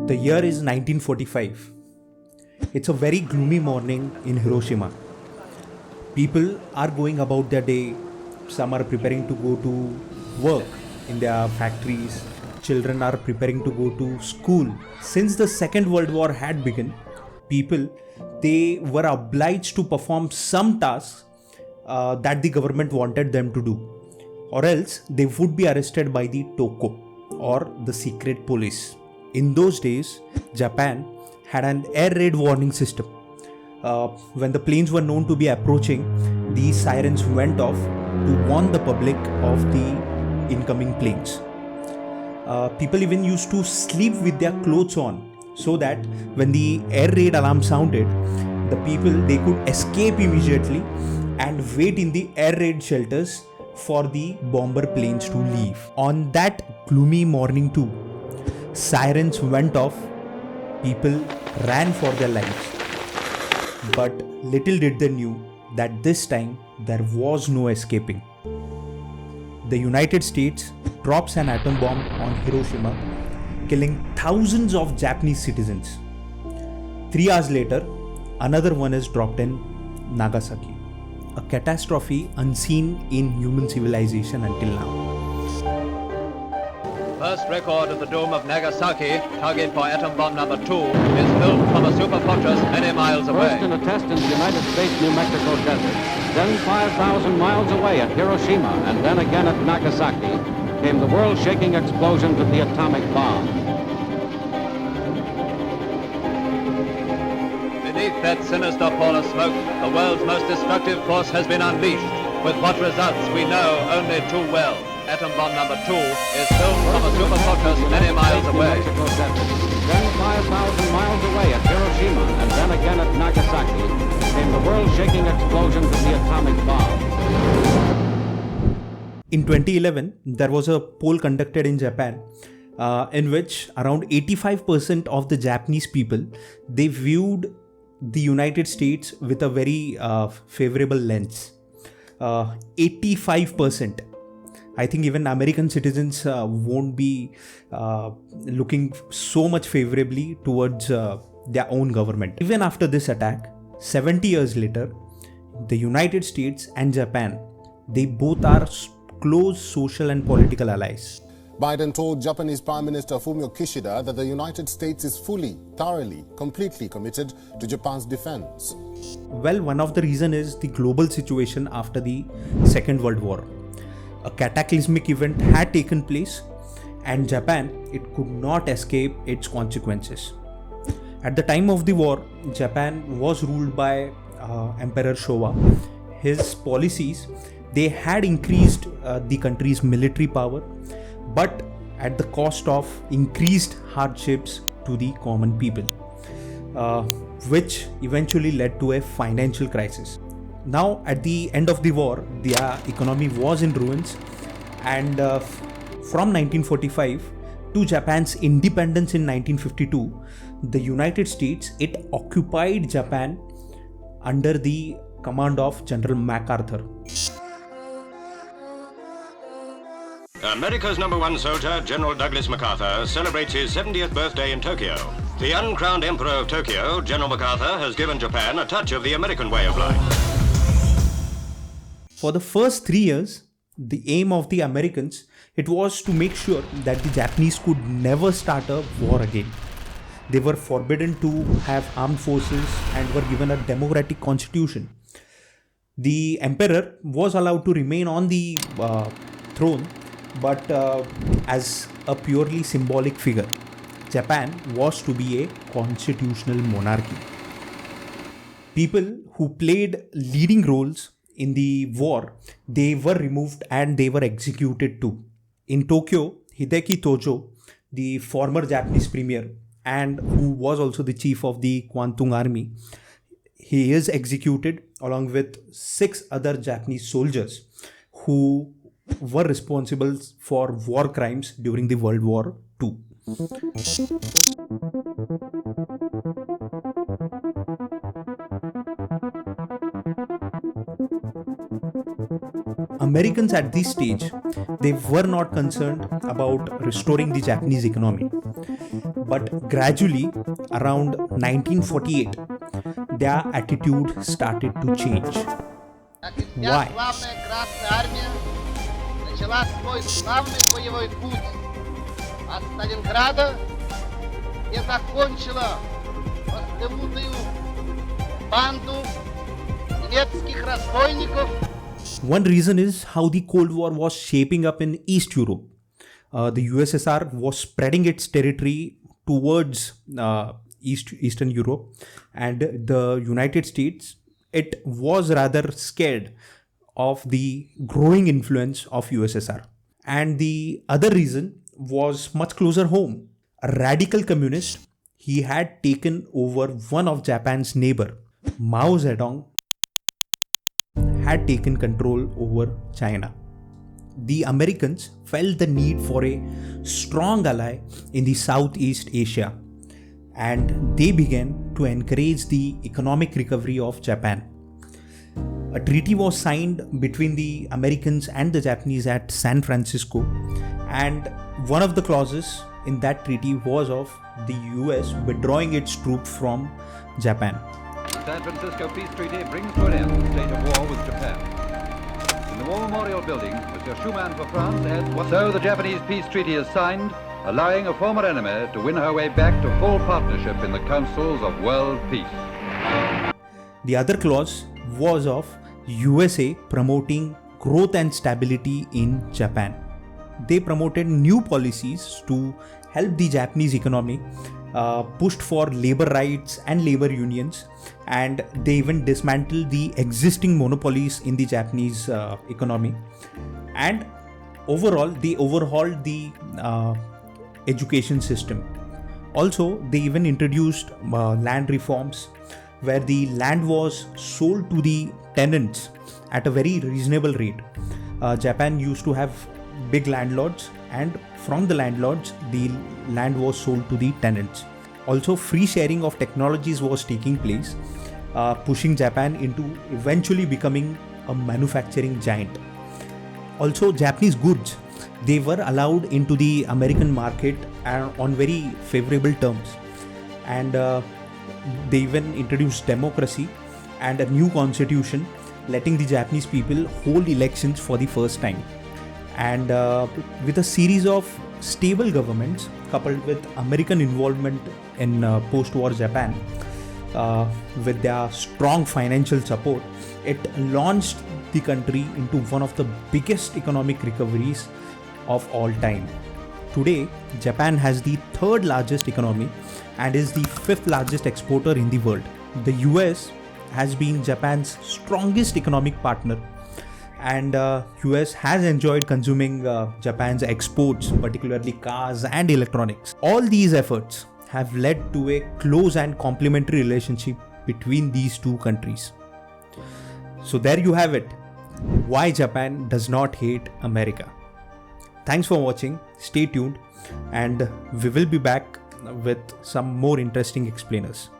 The year is 1945. It's a very gloomy morning in Hiroshima. People are going about their day. Some are preparing to go to work in their factories. Children are preparing to go to school. Since the Second World War had begun, people they were obliged to perform some tasks that the government wanted them to do, or else they would be arrested by the Toko or the secret police. In those days, Japan had an air raid warning system. When the planes were known to be approaching, these sirens went off to warn the public of the incoming planes. People even used to sleep with their clothes on so that when the air raid alarm sounded, the people they could escape immediately and wait in the air raid shelters for the bomber planes to leave. On that gloomy morning too, sirens went off, people ran for their lives. But little did they knew that this time there was no escaping. The United States drops an atom bomb on Hiroshima, killing thousands of Japanese citizens. 3 hours later, another one is dropped in Nagasaki. A catastrophe unseen in human civilization until now. First record of the doom of Nagasaki, target for atom bomb number 2, is filmed from a super fortress many miles away. First in a test in the United States New Mexico desert, then 5,000 miles away at Hiroshima, and then again at Nagasaki, came the world-shaking explosions of the atomic bomb. Beneath that sinister pall of smoke, the world's most destructive force has been unleashed. With what results we know only too well. Atom bomb number 2 is filmed from a super fortress many miles away. Then 5,000 miles away at Hiroshima, and then again at Nagasaki, came the world-shaking explosions of the atomic bomb. In 2011, there was a poll conducted in Japan in which around 85% of the Japanese people, they viewed the United States with a very favorable lens. 85%. I think even American citizens won't be looking so much favorably towards their own government. Even after this attack, 70 years later, the United States and Japan, they both are close social and political allies. Biden told Japanese Prime Minister Fumio Kishida that the United States is fully, thoroughly, completely committed to Japan's defense. Well, one of the reasons is the global situation after the Second World War. A cataclysmic event had taken place, and Japan, it could not escape its consequences. At the time of the war, Japan was ruled by Emperor Showa. His policies, they had increased the country's military power, but at the cost of increased hardships to the common people, which eventually led to a financial crisis. Now, at the end of the war, their economy was in ruins, and from 1945 to Japan's independence in 1952, the United States, it occupied Japan under the command of General MacArthur. America's #1 soldier, General Douglas MacArthur, celebrates his 70th birthday in Tokyo. The uncrowned Emperor of Tokyo, General MacArthur, has given Japan a touch of the American way of life. For the first 3 years, the aim of the Americans, it was to make sure that the Japanese could never start a war again. They were forbidden to have armed forces and were given a democratic constitution. The emperor was allowed to remain on the throne, but as a purely symbolic figure. Japan was to be a constitutional monarchy. People who played leading roles in the war, they were removed and they were executed too. In Tokyo, Hideki Tojo, the former Japanese premier and who was also the chief of the Kwantung Army, he is executed along with 6 other Japanese soldiers who were responsible for war crimes during the World War II. Americans at this stage, they were not concerned about restoring the Japanese economy. But gradually, around 1948, their attitude started to change. Why? Славная Красная Армия начала свой славный боевой путь от Сталинграда и закончила пресловутую банду немецких разбойников. One reason is how the Cold War was shaping up in East Europe. The USSR was spreading its territory towards Eastern Europe, and the United States, it was rather scared of the growing influence of USSR. And the other reason was much closer home. A radical communist, he had taken over one of Japan's neighbor. Mao Zedong had taken control over China. The Americans felt the need for a strong ally in the Southeast Asia, and they began to encourage the economic recovery of Japan. A treaty was signed between the Americans and the Japanese at San Francisco, and one of the clauses in that treaty was of the US withdrawing its troops from Japan. The San Francisco Peace Treaty brings to an end the state of war with Japan. In the War Memorial Building, Mr. Schumann for France adds, so the Japanese Peace Treaty is signed, allowing a former enemy to win her way back to full partnership in the councils of world peace. The other clause was of USA promoting growth and stability in Japan. They promoted new policies to help the Japanese economy, pushed for labor rights and labor unions, and they even dismantled the existing monopolies in the Japanese economy. And overall, they overhauled the education system. Also, they even introduced land reforms where the land was sold to the tenants at a very reasonable rate. Japan used to have big landlords, and from the landlords, the land was sold to the tenants. Also, free sharing of technologies was taking place, pushing Japan into eventually becoming a manufacturing giant. Also, Japanese goods, they were allowed into the American market on very favorable terms. And they even introduced democracy and a new constitution, letting the Japanese people hold elections for the first time. And with a series of stable governments coupled with American involvement in post-war Japan, with their strong financial support, it launched the country into one of the biggest economic recoveries of all time. Today, Japan has the third largest economy and is the fifth largest exporter in the world. The US has been Japan's strongest economic partner, and US has enjoyed consuming Japan's exports, particularly cars and electronics. All these efforts have led to a close and complementary relationship between these two countries. So there you have it, why Japan does not hate America. Thanks for watching, stay tuned, and we will be back with some more interesting explainers.